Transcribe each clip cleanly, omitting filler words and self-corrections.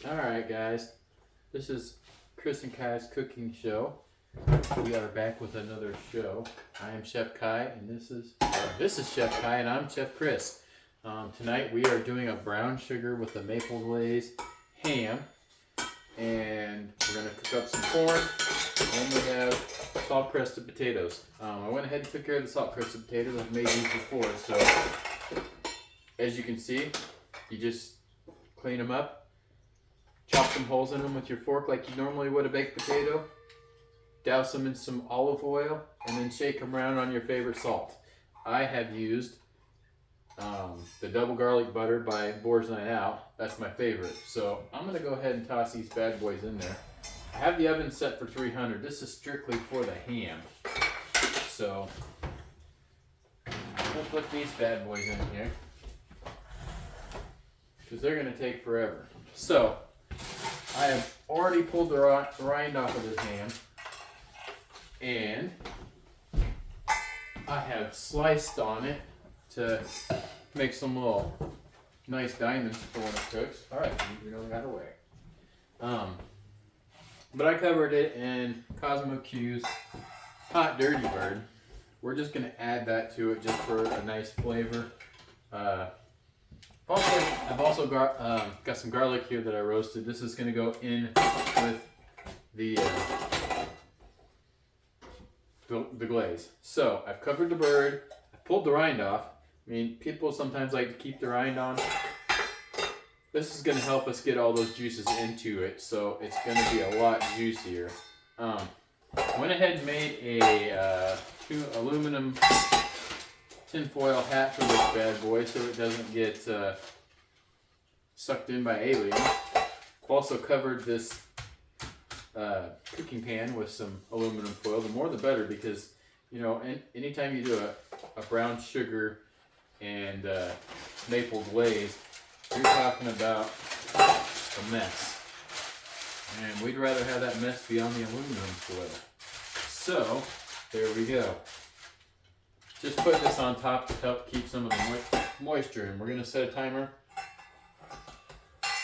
Alright guys, this is Chris and Kai's cooking show. We are back with another show. I am Chef Kai and this is Chef Kai and I'm Chef Chris. Tonight we are doing a brown sugar with a maple glaze ham, and we're going to cook up some corn, and we have salt crusted potatoes. I went ahead and took care of the salt crusted potatoes. I've made these before, so as you can see, you just clean them up. Chop some holes in them with your fork like you normally would a baked potato. Douse them in some olive oil and then shake them around on your favorite salt. I have used the double garlic butter by Boar's Night Out. That's my favorite. So I'm going to go ahead and toss these bad boys in there. I have the oven set for 300. This is strictly for the ham. So we'll put these bad boys in here because they're going to take forever. So I have already pulled the rind off of this ham, and I have sliced on it to make some little nice diamonds for when it cooks. Alright, we know that away. But I covered it in Cosmo Q's Hot Dirty Bird. We're just going to add that to it just for a nice flavor. I've also got some garlic here that I roasted. This is going to go in with the glaze. So I've covered the bird. I pulled the rind off. I mean, people sometimes like to keep the rind on. This is going to help us get all those juices into it, so it's going to be a lot juicier. Went ahead and made a aluminum tinfoil hat for this bad boy so it doesn't get sucked in by aliens. Also covered this cooking pan with some aluminum foil. The more the better, because you know, anytime you do a brown sugar and maple glaze, you're talking about a mess, and we'd rather have that mess be on the aluminum foil. So there we go. Just put this on top to help keep some of the moisture, and we're going to set a timer.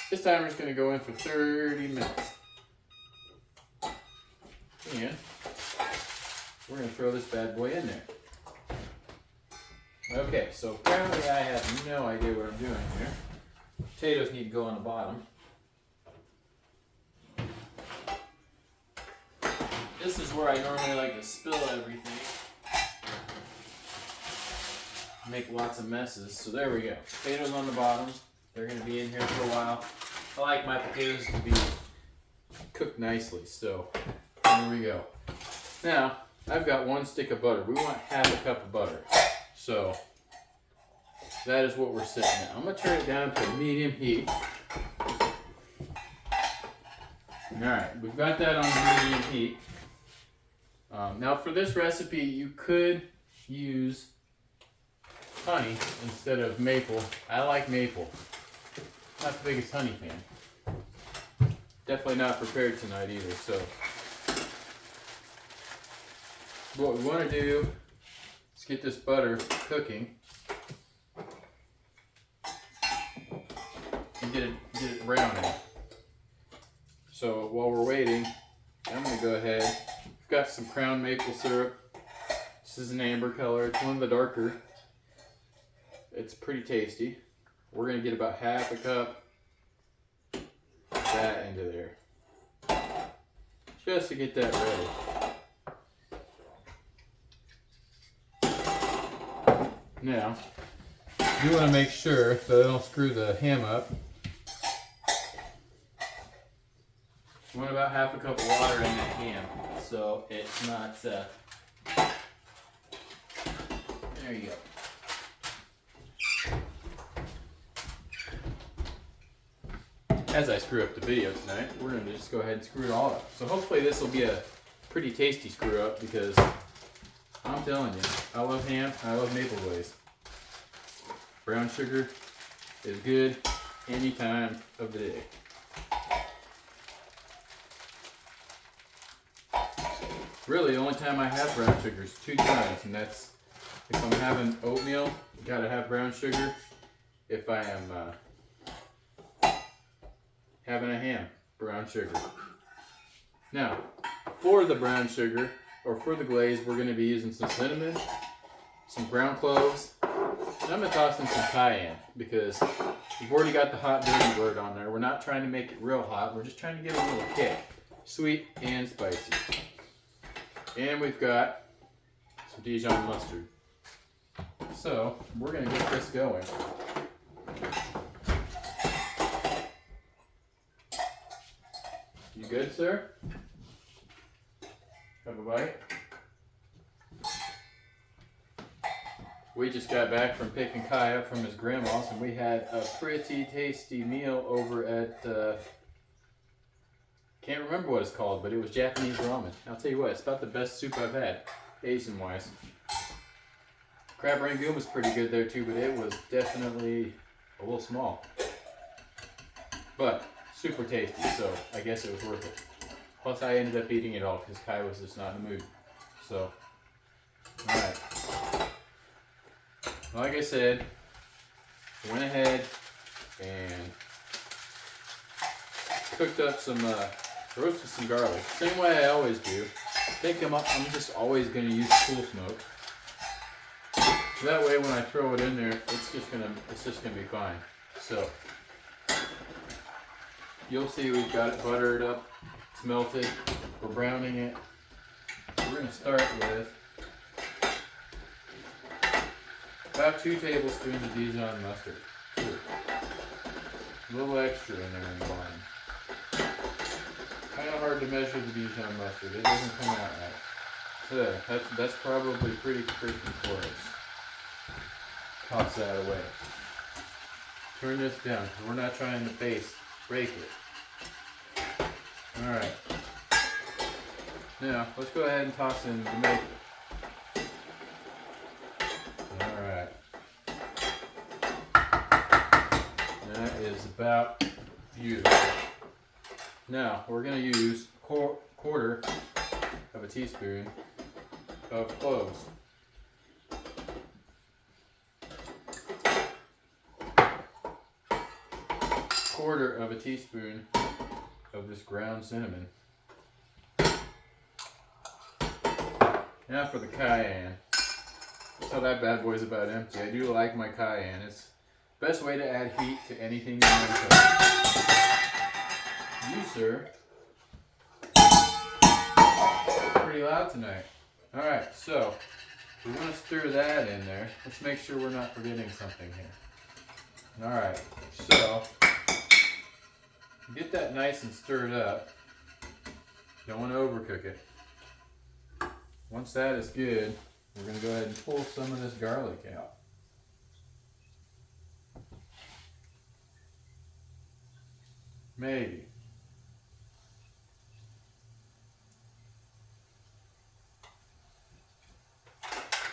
This timer is going to go in for 30 minutes. And we're going to throw this bad boy in there. Okay, so apparently I have no idea what I'm doing here. Potatoes need to go on the bottom. This is where I normally like to spill everything. Make lots of messes. So there we go. Potatoes on the bottom. They're going to be in here for a while. I like my potatoes to be cooked nicely. So here we go. Now I've got 1 stick of butter. We want half a cup of butter. So that is what we're setting at. I'm going to turn it down to medium heat. Alright, we've got that on medium heat. Now for this recipe you could use honey instead of maple. I like maple. Not the biggest honey fan. Definitely not prepared tonight either. So what we want to do is get this butter cooking and get it browning. So while we're waiting, I'm going to go ahead. I've got some crown maple syrup. This is an amber color. It's one of the darker. It's pretty tasty. We're going to get about half a cup of that into there, just to get that ready. Now, you want to make sure that I don't screw the ham up. You want about half a cup of water in that ham, so it's not, there you go. As I screw up the video tonight, we're going to just go ahead and screw it all up. So hopefully this will be a pretty tasty screw up, because I'm telling you, I love ham, I love maple glaze. Brown sugar is good any time of the day. Really, the only time I have brown sugar is 2 times, and that's if I'm having oatmeal, gotta have brown sugar. If I am having a ham, brown sugar. Now, for the brown sugar, or for the glaze, we're going to be using some cinnamon, some ground cloves, and I'm going to toss in some cayenne because we've already got the hot dirty word on there. We're not trying to make it real hot, we're just trying to give it a little kick. Sweet and spicy. And we've got some Dijon mustard. So, we're going to get this going. You good, sir? Have a bite? We just got back from picking Kai up from his grandma's, and we had a pretty tasty meal over at, can't remember what it's called, but it was Japanese ramen. I'll tell you what, it's about the best soup I've had, Asian-wise. Crab rangoon was pretty good there too, but it was definitely a little small. But super tasty, so I guess it was worth it. Plus I ended up eating it all because Kai was just not in the mood. So, alright. Like I said, went ahead and cooked up some, roasted some garlic. Same way I always do. I think I'm just always going to use cool smoke. So that way when I throw it in there, it's just gonna be fine. So you'll see we've got it buttered up, it's melted, we're browning it. We're gonna start with about 2 tablespoons of Dijon mustard. A little extra in there in the bottom. Kind of hard to measure the Dijon mustard. It doesn't come out right. So that's probably pretty freaking close. Toss that away. Turn this down because we're not trying to break it. Alright. Now, let's go ahead and toss in the maple. Alright. That is about beautiful. Now, we're going to use a quarter of a teaspoon of cloves. Quarter of a teaspoon of this ground cinnamon. Now for the cayenne. So that bad boy's about empty. I do like my cayenne. It's the best way to add heat to anything you want to cook. You, sir, pretty loud tonight. Alright, so we want to stir that in there. Let's make sure we're not forgetting something here. Alright, so get that nice and stirred up. Don't want to overcook it. Once that is good, we're going to go ahead and pull some of this garlic out. Maybe.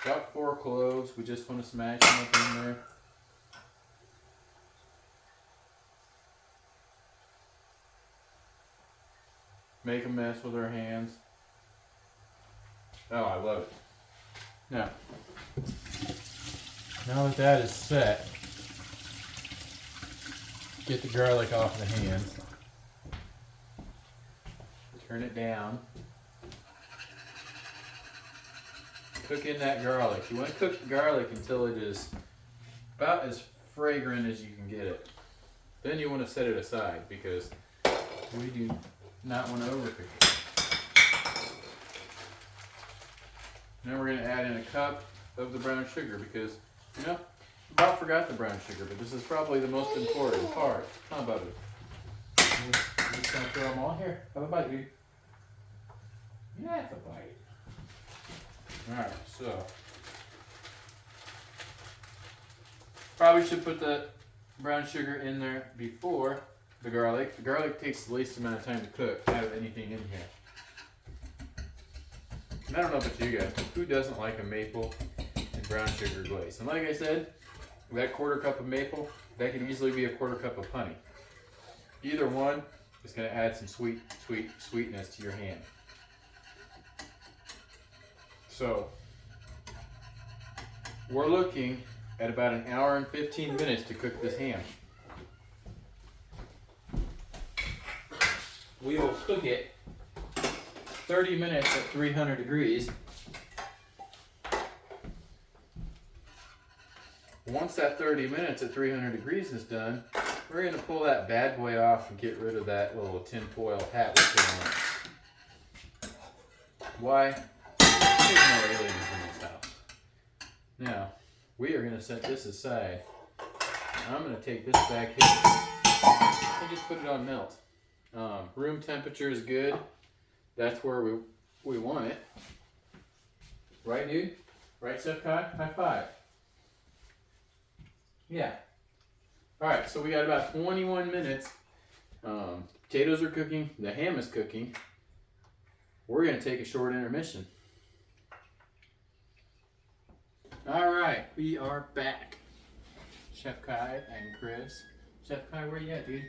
About 4 cloves. We just want to smash them up in there. Make a mess with our hands. Oh, I love it. Now that is set, get the garlic off the hands. Turn it down. Cook in that garlic. You want to cook the garlic until it is about as fragrant as you can get it. Then you want to set it aside because we do not want to overcook it. Now we're going to add in a cup of the brown sugar because, you know, about forgot the brown sugar, but this is probably the most important part. How about it? I'm just going to throw them all here. Have a bite, dude. Yeah, it's a bite. Alright, so probably should put the brown sugar in there before the garlic. The garlic takes the least amount of time to cook out of anything in here. And I don't know about you guys, but who doesn't like a maple and brown sugar glaze? And like I said, that quarter cup of maple, that could easily be a quarter cup of honey. Either one is going to add some sweetness to your ham. So we're looking at about 1 hour and 15 minutes to cook this ham. we will cook it 30 minutes at 300 degrees. Once that 30 minutes at 300 degrees is done, we're going to pull that bad boy off and get rid of that little tinfoil hat we put on it. Why? There's no aliens in this house. Now, we are going to set this aside. I'm going to take this back here and just put it on melt. Room temperature is good. That's where we want it. Right, dude? Right, Chef Kai? High five. Yeah. Alright, so we got about 21 minutes. Potatoes are cooking. The ham is cooking. We're going to take a short intermission. Alright, we are back. Chef Kai and Chris. Chef Kai, where you at, dude?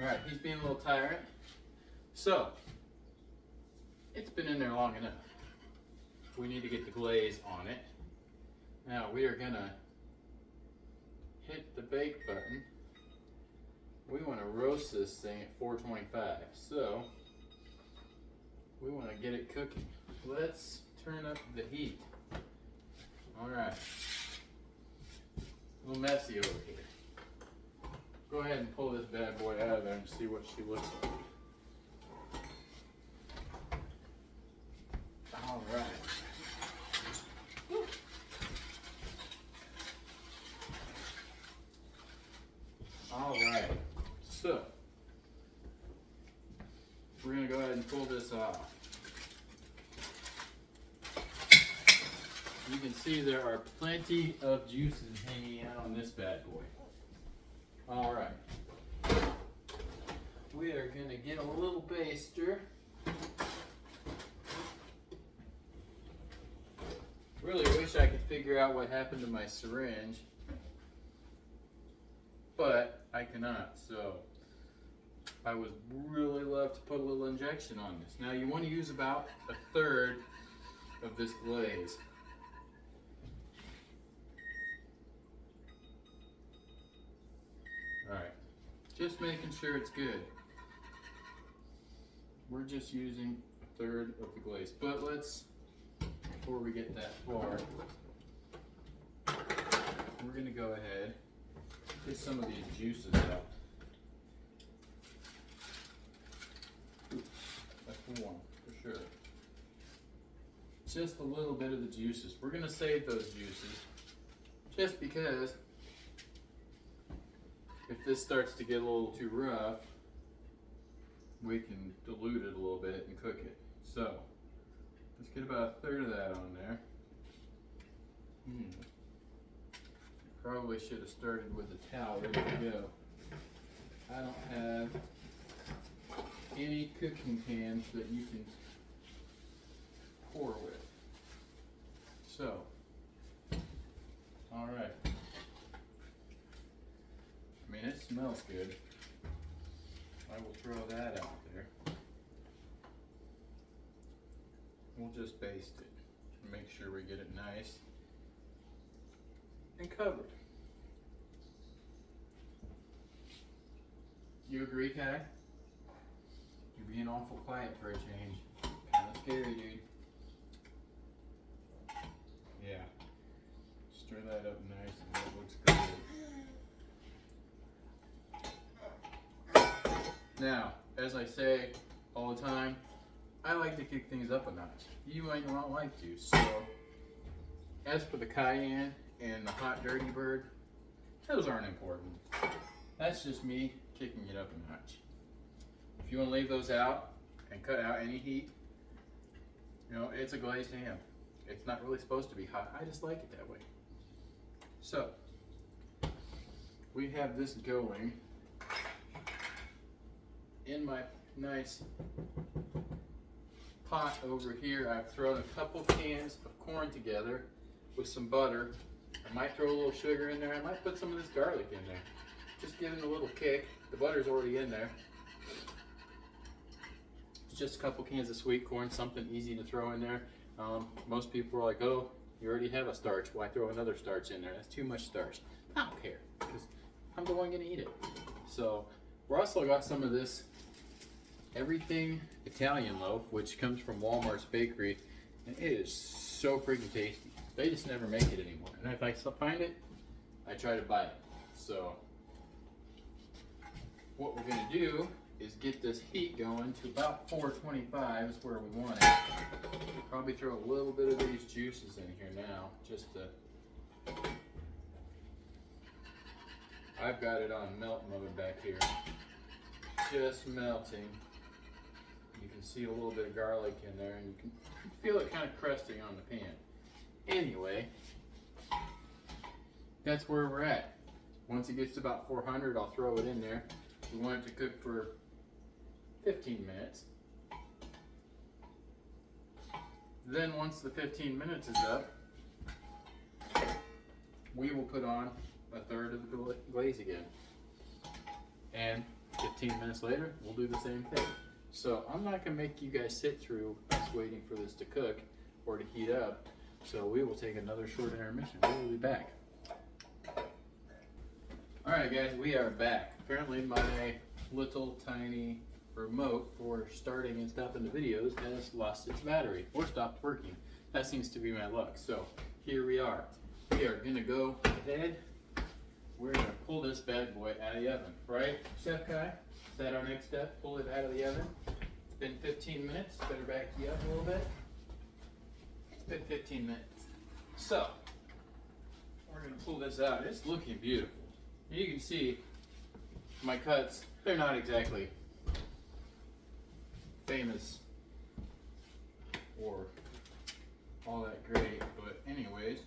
Alright, he's being a little tyrant. So, it's been in there long enough. We need to get the glaze on it. Now, we are going to hit the bake button. We want to roast this thing at 425. So, we want to get it cooking. Let's turn up the heat. Alright. A little messy over here. Go ahead and pull this bad boy out of there and see what she looks like. Alright. Alright. So, we're going to go ahead and pull this off. You can see there are plenty of juices hanging out on this bad boy. Alright. We are going to get a little baster. Really wish I could figure out what happened to my syringe, but I cannot, so I would really love to put a little injection on this. Now you want to use about 1/3 of this glaze. Alright, just making sure it's good. We're just using 1/3 of the glaze, but let's, before we get that far, we're going to go ahead and get some of these juices out. That's one, for sure. Just a little bit of the juices. We're going to save those juices just because if this starts to get a little too rough, we can dilute it a little bit and cook it. So, let's get about 1/3 of that on there. Probably should have started with a towel ready to go. I don't have any cooking pans that you can pour with. So, alright. I mean, it smells good. I will throw that out there. We'll just baste it and make sure we get it nice and covered. You agree, Kai? You're being awful quiet for a change. Kind of scary, dude. Yeah. Stir that up nice and that looks good. Now, as I say all the time, I like to kick things up a notch. You might not like to. So, as for the cayenne and the hot dirty bird, those aren't important. That's just me kicking it up a notch. If you want to leave those out and cut out any heat, you know, it's a glazed ham. It's not really supposed to be hot. I just like it that way. So, we have this going in my nice pot over here. I've thrown a couple cans of corn together with some butter. I might throw a little sugar in there. I might put some of this garlic in there. Just give it a little kick. The butter's already in there. It's just a couple cans of sweet corn, something easy to throw in there. Most people are like, oh, you already have a starch. Why throw another starch in there? That's too much starch. I don't care, because I'm the one going to eat it. So We're also got some of this everything Italian loaf, which comes from Walmart's bakery, and it is so freaking tasty. They just never make it anymore, and if I still find it, I try to buy it. So what we're gonna do is get this heat going to about 425 is where we want it. Probably throw a little bit of these juices in here now, just to. I've got it on melt mode back here, just melting. You can see a little bit of garlic in there, and you can feel it kind of crusting on the pan. Anyway, that's where we're at. Once it gets to about 400, I'll throw it in there. We want it to cook for 15 minutes. Then once the 15 minutes is up, we will put on a third of the glaze again. And 15 minutes later, we'll do the same thing. So I'm not gonna make you guys sit through us waiting for this to cook or to heat up. So we will take another short intermission. We'll be back. All right, guys, we are back. Apparently my little tiny remote for starting and stopping the videos has lost its battery or stopped working. That seems to be my luck. So here we are. We are gonna go ahead. We're gonna pull this bad boy out of the oven, right, Chef Kai? Is that our next step? Pull it out of the oven. It's been 15 minutes. Better back you up a little bit. It's been 15 minutes. So we're gonna pull this out. It's looking beautiful. You can see my cuts. They're not exactly famous or all that great, but anyways,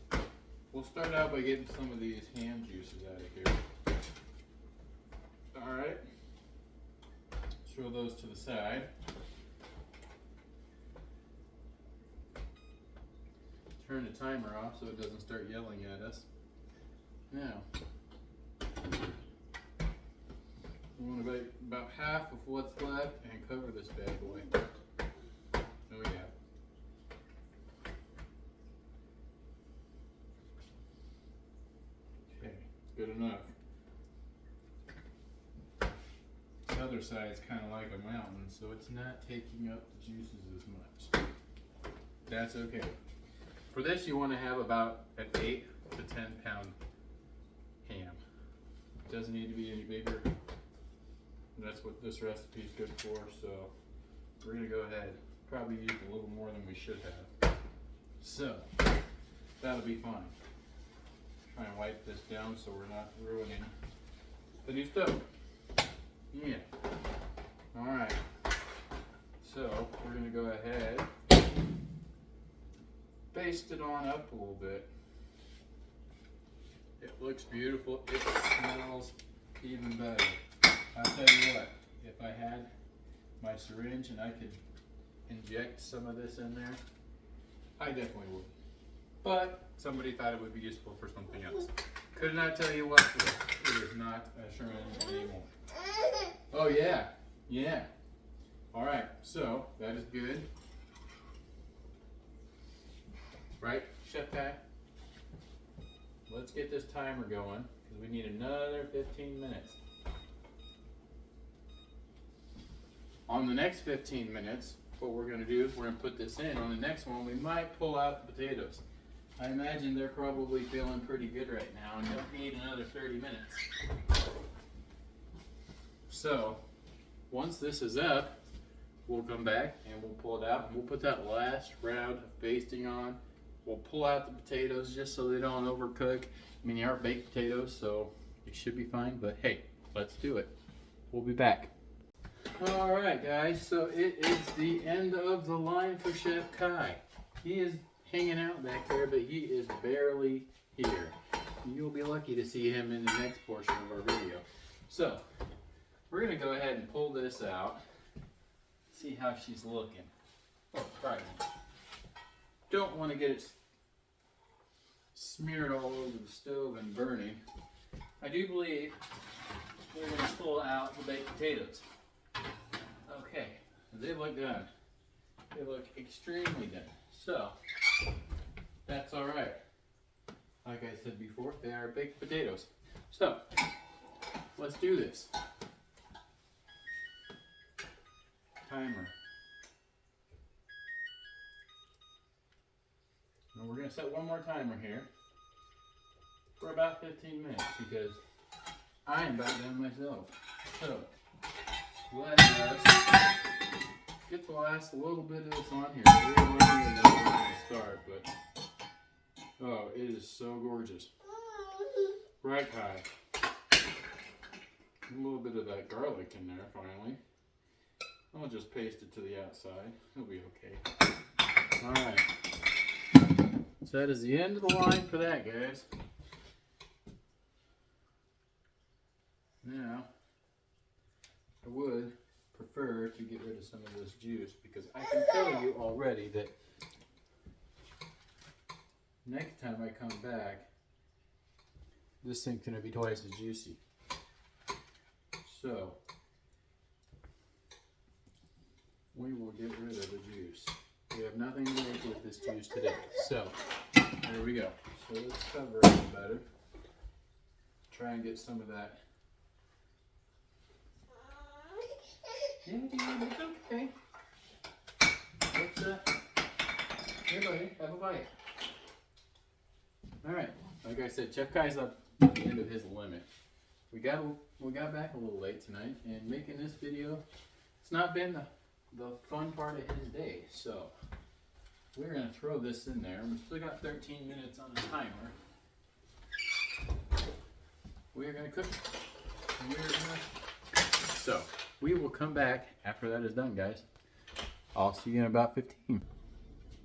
we'll start out by getting some of these ham juices out of here. Alright, throw those to the side. Turn the timer off so it doesn't start yelling at us. Now, we want about half of what's left and cover this bad boy. Oh yeah. Okay, good enough. The other side's kind of like a mountain, so it's not taking up the juices as much. That's okay. For this, you want to have about an 8 to 10 pound ham. It doesn't need to be any bigger. That's what this recipe is good for, so we're going to go ahead. Probably use a little more than we should have. So, that'll be fine. Try and wipe this down so we're not ruining the new stove. Yeah. Alright. So, we're going to go ahead, baste it on up a little bit. It looks beautiful. It smells even better. I'll tell you what, if I had my syringe and I could inject some of this in there, I definitely would. But somebody thought it would be useful for something else. Could not tell you what for. It is not a syringe anymore. Oh yeah, yeah. All right, so that is good. Right, Chef Kai? Let's get this timer going because we need another 15 minutes. On the next 15 minutes, what we're going to do is we're going to put this in. On the next one, we might pull out the potatoes. I imagine they're probably feeling pretty good right now and don't need another 30 minutes. So, once this is up, we'll come back and we'll pull it out and we'll put that last round of basting on. We'll pull out the potatoes just so they don't overcook. I mean, they are baked potatoes, so it should be fine, but hey, let's do it. We'll be back. Alright guys, so it is the end of the line for Chef Kai. He is hanging out back there, but he is barely here. You'll be lucky to see him in the next portion of our video. So, we're going to go ahead and pull this out, see how she's looking. Oh, right. Don't want to get it smeared all over the stove and burning. I do believe we're going to pull out the baked potatoes. Okay, they look done. They look extremely done. So, that's alright. Like I said before, they are baked potatoes. So, let's do this. timer. And we're going to set one more timer here for about 15 minutes because I am about done myself. So, let us get the last little bit of this on here. We're going to start, but oh, it is so gorgeous. Right high. A little bit of that garlic in there finally. I'll just paste it to the outside. It'll be okay. Alright. So that is the end of the line for that, guys. Now, I would prefer to get rid of some of this juice because I can tell you already that next time I come back, this thing's going to be twice as juicy. So, we will get rid of the juice. We have nothing to make with this juice today. So, there we go. So let's cover it better. Try and get some of that. Yeah, it's okay. Let's, here, buddy, have a bite. Alright, like I said, Chef Kai's up at the end of his limit. We got back a little late tonight, and making this video, it's not been the fun part of his day. So we're gonna throw this in there. We still got 13 minutes on the timer. We are gonna cook it. So we will come back after that is done, guys. I'll see you in about 15.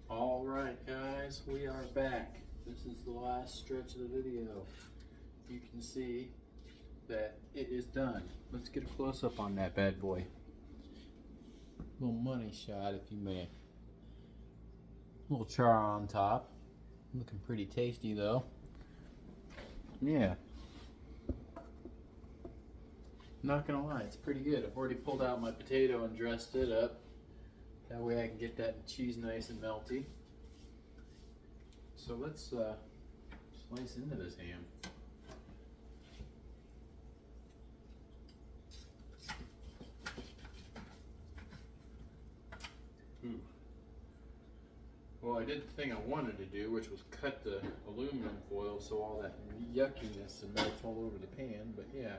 All right, guys, we are back. This is the last stretch of the video. You can see that it is done. Let's get a close-up on that bad boy. Little money shot, if you may. Little char on top. Looking pretty tasty, though. Yeah. Not gonna lie, it's pretty good. I've already pulled out my potato and dressed it up. That way I can get that cheese nice and melty. So let's slice into this ham. Well, I did the thing I wanted to do, which was cut the aluminum foil so all that yuckiness and melts all over the pan, but yeah,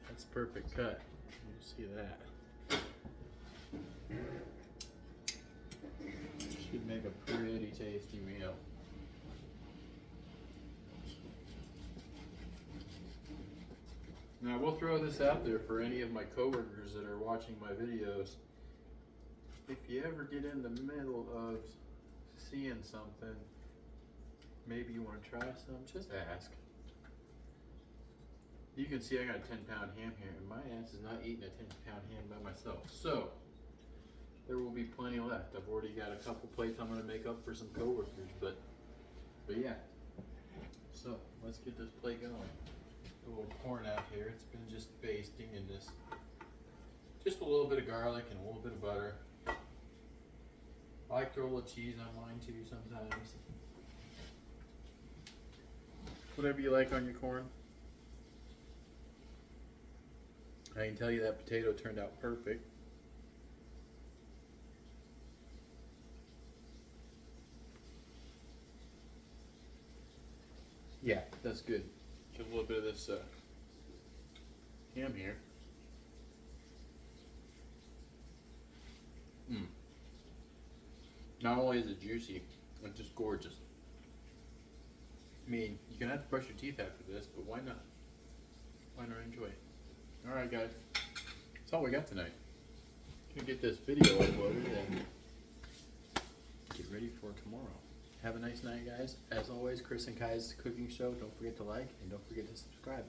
that's a perfect cut. You see that. Should make a pretty tasty meal. Now we'll throw this out there for any of my coworkers that are watching my videos. If you ever get in the middle of seeing something, maybe you want to try some, just ask. You can see I got a 10-pound ham here, and my ass is not eating a 10-pound ham by myself. So, there will be plenty left. I've already got a couple plates I'm going to make up for some coworkers, but yeah. So, let's get this plate going. A little corn out here. It's been just basting in this. Just a little bit of garlic and a little bit of butter. I like to roll a cheese on mine too sometimes. Whatever you like on your corn. I can tell you that potato turned out perfect. Yeah, that's good. Get a little bit of this ham here. Not only is it juicy, it's just gorgeous. I mean, you're gonna have to brush your teeth after this, but why not? Why not enjoy it? Alright guys, that's all we got tonight. Gonna get this video uploaded and get ready for tomorrow. Have a nice night, guys. As always, Chris and Kai's cooking show. Don't forget to like and don't forget to subscribe.